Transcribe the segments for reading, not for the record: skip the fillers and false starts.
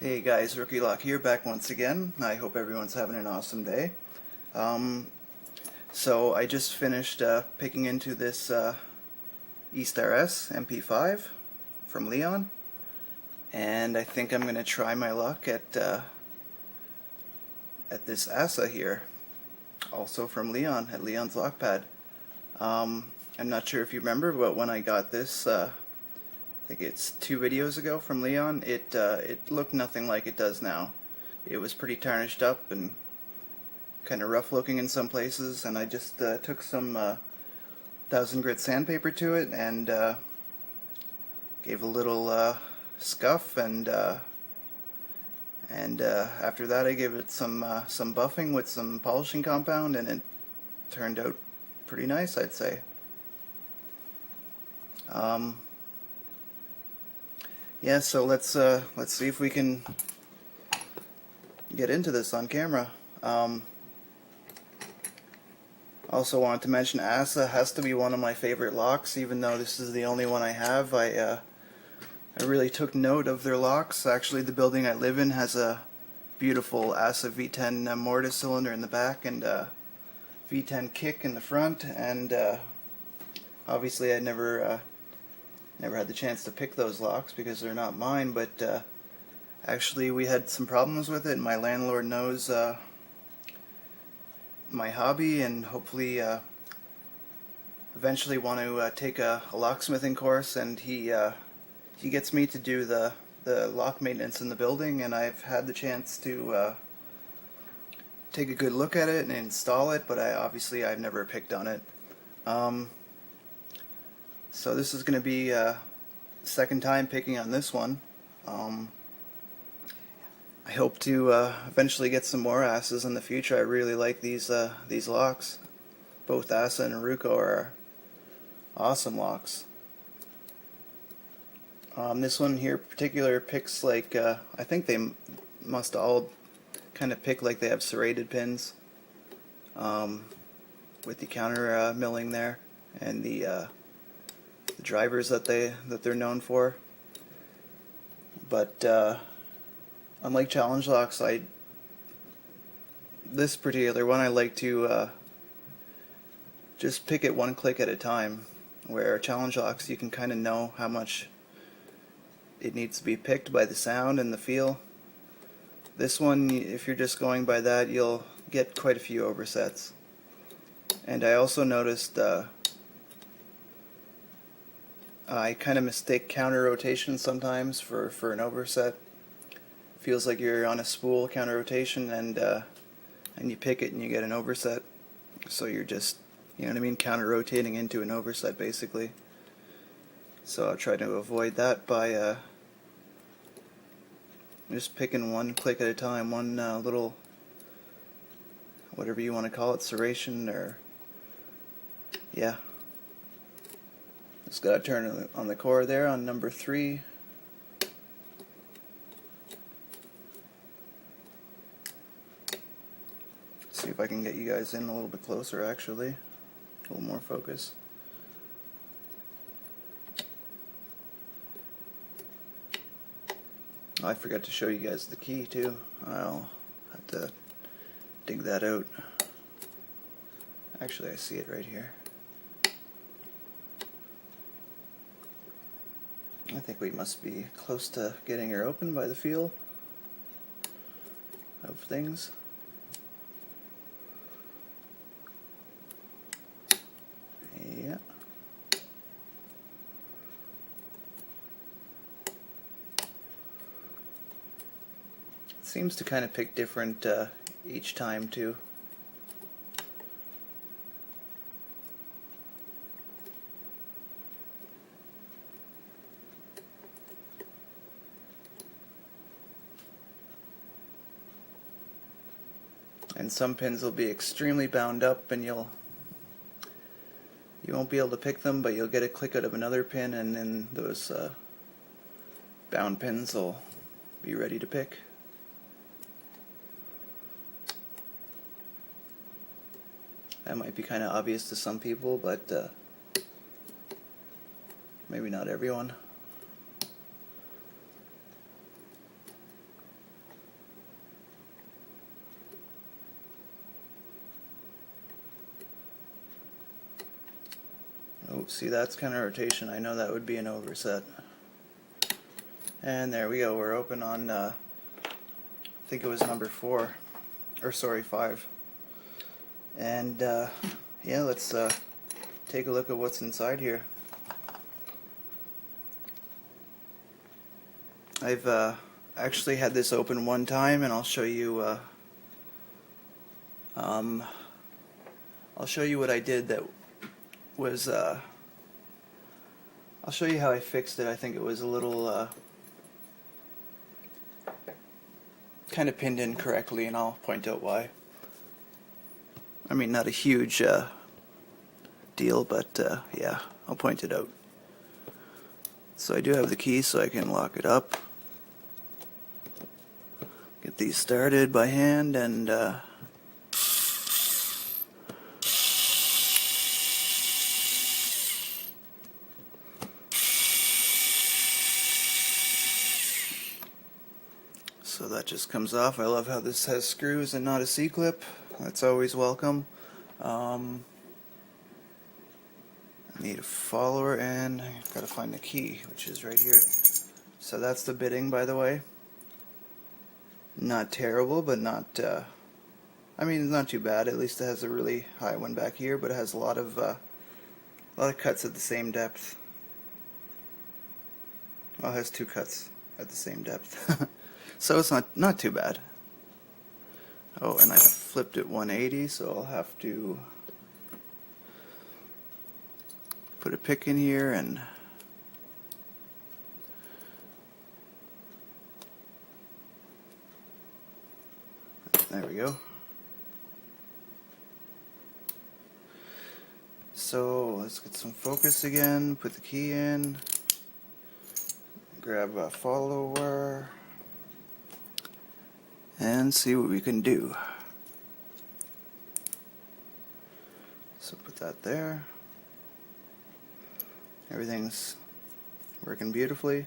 Hey guys, Rookie Lock here, back once again. I hope everyone's having an awesome day. So I just finished picking into this East RS MP5 from Leon, and I think I'm going to try my luck at this Assa here, also from Leon, at Leon's Lockpad. I'm not sure if you remember, but when I got this, I think it's 2 videos ago from Leon, it looked nothing like it does now. It was pretty tarnished up and kind of rough looking in some places, and I just took some 1000 grit sandpaper to it and gave a little scuff, and after that I gave it some buffing with some polishing compound, and it turned out pretty nice, I'd say. Yeah, so let's see if we can get into this on camera. Also wanted to mention Assa has to be one of my favorite locks, even though this is the only one I have. I really took note of their locks. Actually, the building I live in has a beautiful Assa V10 mortise cylinder in the back and V10 kick in the front, and obviously I never had the chance to pick those locks because they're not mine, but actually we had some problems with it, and my landlord knows my hobby, and hopefully eventually want to take a locksmithing course, and he gets me to do the lock maintenance in the building, and I've had the chance to take a good look at it and install it, but I've never picked on it. So this is going to be second time picking on this one. I hope to eventually get some more Assas in the future. I really like these locks. Both Assa and Aruko are awesome locks. This one here in particular picks like, I think they must all kind of pick like they have serrated pins with the counter milling there, and the drivers that they're known for. But unlike challenge locks, this particular one I like to just pick it one click at a time, where challenge locks you can kind of know how much it needs to be picked by the sound and the feel. This one, if you're just going by that, you'll get quite a few oversets. And I also noticed I kind of mistake counter rotation sometimes for an overset. Feels like you're on a spool counter rotation, and you pick it and you get an overset. So you're just, you know what I mean, counter rotating into an overset basically. So I'll try to avoid that by just picking one click at a time, one little, whatever you want to call it, serration, or yeah. Just gotta turn on the core there on number 3. See if I can get you guys in a little bit closer, actually. A little more focus. Oh, I forgot to show you guys the key too. I'll have to dig that out. Actually, I see it right here. I think we must be close to getting her open by the feel of things. Yeah. It seems to kind of pick different each time too. And some pins will be extremely bound up, and you won't be able to pick them, but you'll get a click out of another pin, and then those bound pins will be ready to pick. That might be kind of obvious to some people, but maybe not everyone. Oh, see, that's counter rotation. I know that would be an overset. And there we go. We're open on, I think it was number 4, or sorry, 5. And yeah, let's take a look at what's inside here. I've actually had this open one time, and I'll show you what I did that was I'll show you how I fixed it. I think it was a little kind of pinned in correctly, and I'll point out why. I mean, not a huge deal, but yeah, I'll point it out. So I do have the key, so I can lock it up. Get these started by hand, and so that just comes off. I love how this has screws and not a C-clip. That's always welcome. I need a follower, and I've got to find the key, which is right here. So that's the bitting, by the way. Not terrible, but not, I mean, it's not too bad. At least it has a really high one back here, but it has a lot of cuts at the same depth. Well, it has 2 cuts at the same depth. So it's not too bad. Oh, and I flipped it 180, so I'll have to put a pick in here, and there we go. So let's get some focus again, put the key in, grab a follower, and see what we can do. So put that there. Everything's working beautifully.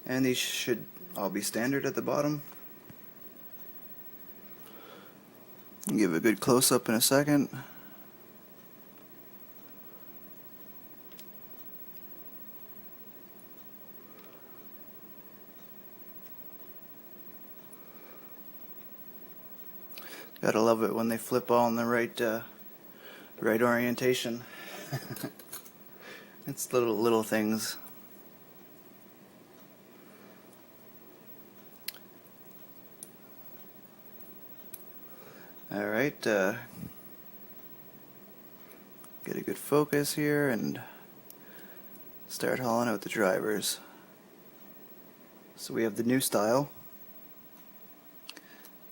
And these should all be standard at the bottom. I'll give a good close-up in a second. Gotta love it when they flip all in the right orientation. It's little things. Alright, get a good focus here and start hauling out the drivers. So we have the new style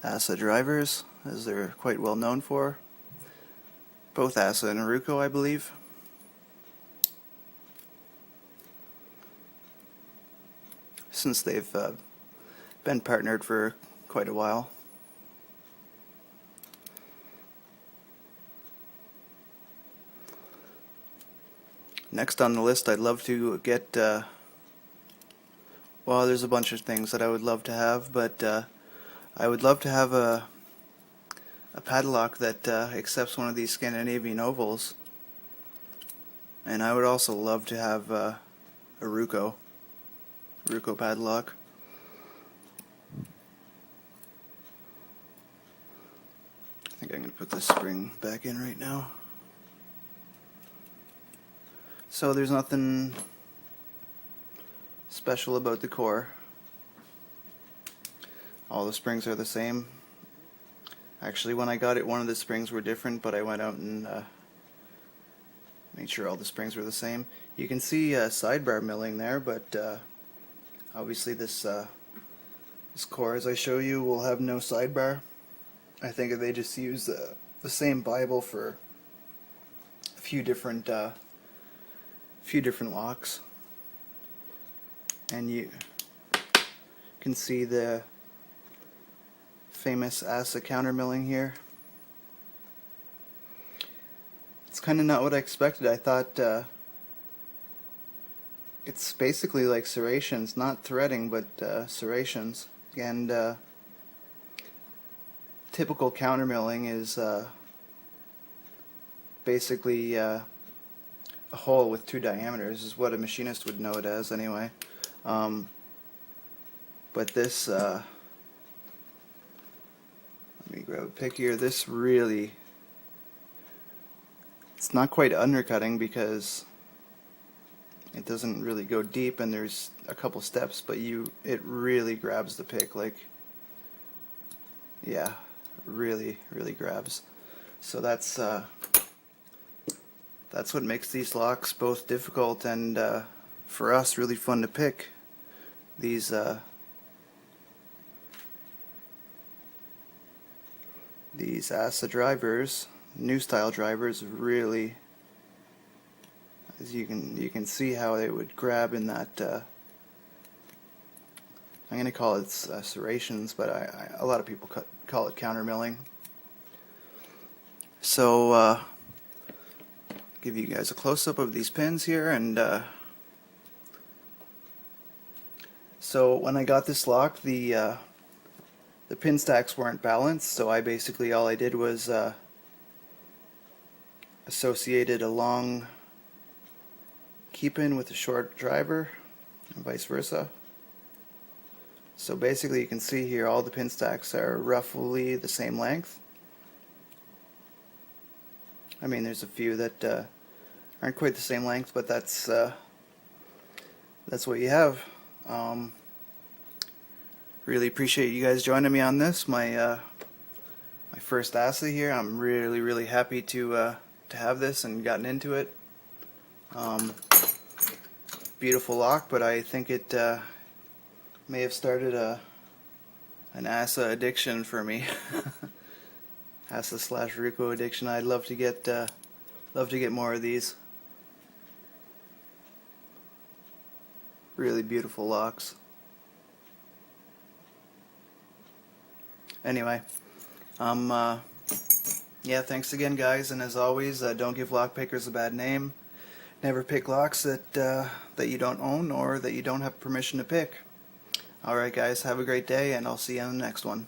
Assa drivers, as they're quite well known for. Both Assa and Aruco, I believe. Since they've been partnered for quite a while. Next on the list, I'd love to get, well, there's a bunch of things that I would love to have, but I would love to have a padlock that accepts one of these Scandinavian ovals. And I would also love to have a Ruco padlock. I think I'm going to put this spring back in right now. So there's nothing special about the core. All the springs are the same. Actually, when I got it, one of the springs were different, but I went out and made sure all the springs were the same. You can see sidebar milling there, but obviously this core, as I show you, will have no sidebar. I think they just use the same Bible for a few different locks, and you can see the famous Assa counter milling here. It's kind of not what I expected. I thought it's basically like serrations, not threading, but serrations. And to typical countermilling is basically a hole with 2 diameters, is what a machinist would know it as anyway. But this, let me grab a pick here. This really, it's not quite undercutting because it doesn't really go deep, and there's a couple steps, but it really grabs the pick, like, yeah, really grabs. So that's what makes these locks both difficult and for us really fun to pick. These Assa drivers, new style drivers, really, as you can see how they would grab in that. I'm going to call it serrations, but a lot of people call it countermilling. So give you guys a close-up of these pins here, and so when I got this lock, the pin stacks weren't balanced, so all I did was associated a long key pin with a short driver, and vice versa. So basically you can see here all the pin stacks are roughly the same length. I mean, there's a few that aren't quite the same length, but that's what you have. Really appreciate you guys joining me on this. My first Assa here. I'm really happy to have this and gotten into it. Beautiful lock, but I think it may have started an Assa addiction for me. Assa / Ruko addiction. I'd love to get more of these. Really beautiful locks. Anyway, yeah, thanks again, guys, and as always, don't give lock pickers a bad name. Never pick locks that you don't own or that you don't have permission to pick. Alright guys, have a great day, and I'll see you on the next one.